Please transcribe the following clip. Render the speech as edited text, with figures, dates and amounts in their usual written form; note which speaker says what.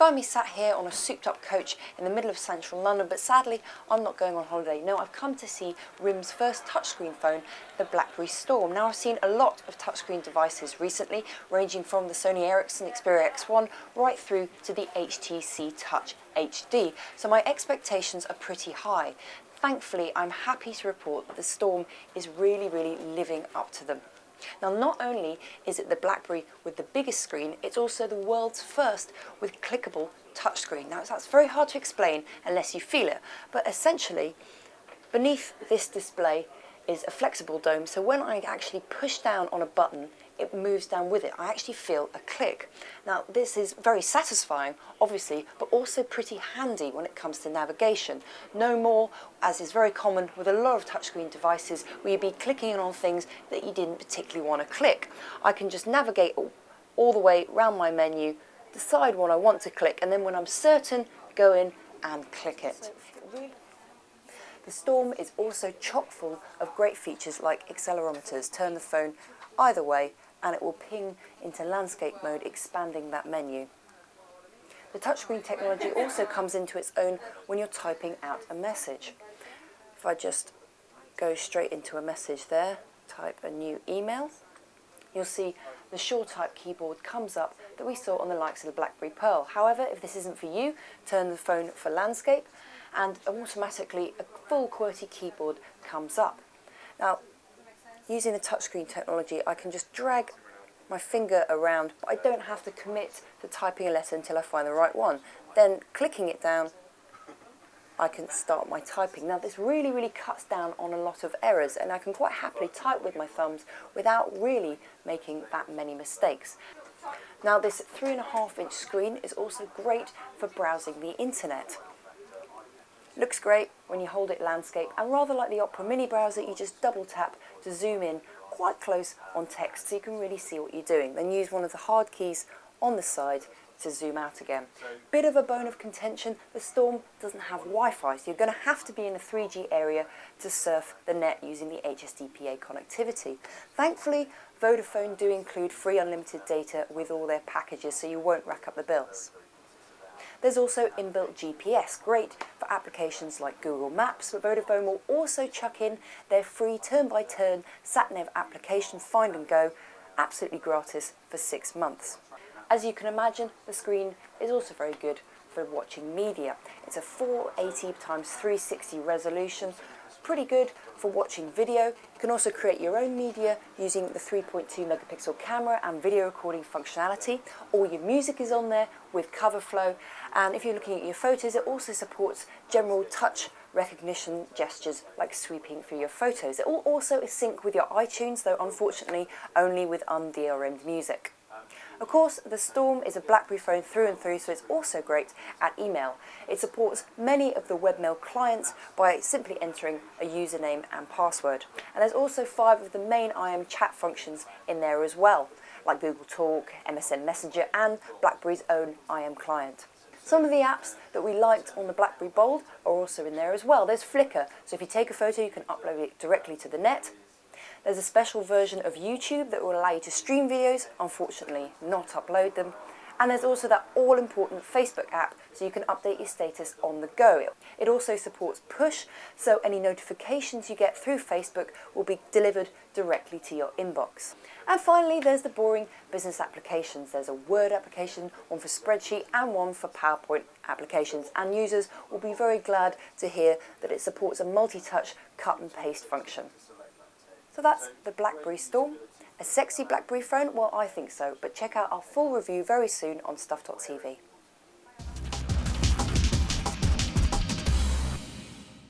Speaker 1: find me sat here on a souped up coach in the middle of central London, but sadly I'm not going on holiday. No, I've come to see RIM's first touchscreen phone, the Blackberry Storm. Now, I've seen a lot of touchscreen devices recently, ranging from the Sony Ericsson Xperia X1 right through to the HTC Touch HD, so my expectations are pretty high. Thankfully, I'm happy to report that the Storm is really living up to them. Now, not only is it the BlackBerry with the biggest screen, it's also the world's first with clickable touchscreen. Now, that's very hard to explain unless you feel it, but essentially, beneath this display is a flexible dome, so when I actually push down on a button, it moves down with it. I actually feel a click. Now, this is very satisfying, obviously, but also pretty handy when it comes to navigation. No more, as is very common with a lot of touchscreen devices, where you'd be clicking on things that you didn't particularly want to click. I can just navigate all the way around my menu, decide what I want to click, and then when I'm certain, go in and click it. The Storm is also chock full of great features like accelerometers. Turn the phone either way and it will ping into landscape mode, expanding that menu. The touchscreen technology also comes into its own when you're typing out a message. If I just go straight into a message there, type a new email, you'll see the SureType keyboard comes up that we saw on the likes of the BlackBerry Pearl. However, if this isn't for you, turn the phone for landscape and automatically a full QWERTY keyboard comes up. Now, using the touchscreen technology, I can just drag my finger around, but I don't have to commit to typing a letter until I find the right one. Then, clicking it down, I can start my typing. Now, this really cuts down on a lot of errors, and I can quite happily type with my thumbs without really making that many mistakes. Now, this 3.5-inch screen is also great for browsing the internet. Looks great when you hold it landscape, and rather like the Opera Mini browser, you just double tap to zoom in quite close on text so you can really see what you're doing. Then use one of the hard keys on the side to zoom out again. Bit of a bone of contention, the Storm doesn't have Wi-Fi, so you're going to have to be in a 3G area to surf the net using the HSDPA connectivity. Thankfully, Vodafone do include free unlimited data with all their packages, so you won't rack up the bills. There's also inbuilt GPS, great for applications like Google Maps, but Vodafone will also chuck in their free turn-by-turn sat-nav application, Find and Go, absolutely gratis for 6 months. As you can imagine, the screen is also very good for watching media. It's a 480x360 resolution, pretty good for watching video. You can also create your own media using the 3.2 megapixel camera and video recording functionality. All your music is on there with cover flow, and if you're looking at your photos, it also supports general touch recognition gestures like sweeping through your photos. It will also sync with your iTunes, though unfortunately only with un-DRM'd music. Of course, the Storm is a BlackBerry phone through and through, so it's also great at email. It supports many of the webmail clients by simply entering a username and password. And there's also 5 of the main IM chat functions in there as well, like Google Talk, MSN Messenger, and BlackBerry's own IM client. Some of the apps that we liked on the BlackBerry Bold are also in there as well. There's Flickr, so if you take a photo, you can upload it directly to the net. There's a special version of YouTube that will allow you to stream videos, unfortunately not upload them. And there's also that all-important Facebook app, so you can update your status on the go. It also supports push, so any notifications you get through Facebook will be delivered directly to your inbox. And finally, there's the boring business applications. There's a Word application, one for spreadsheet, and one for PowerPoint applications. And users will be very glad to hear that it supports a multi-touch cut and paste function. So that's the BlackBerry Storm. A sexy BlackBerry phone? Well, I think so, but check out our full review very soon on stuff.tv.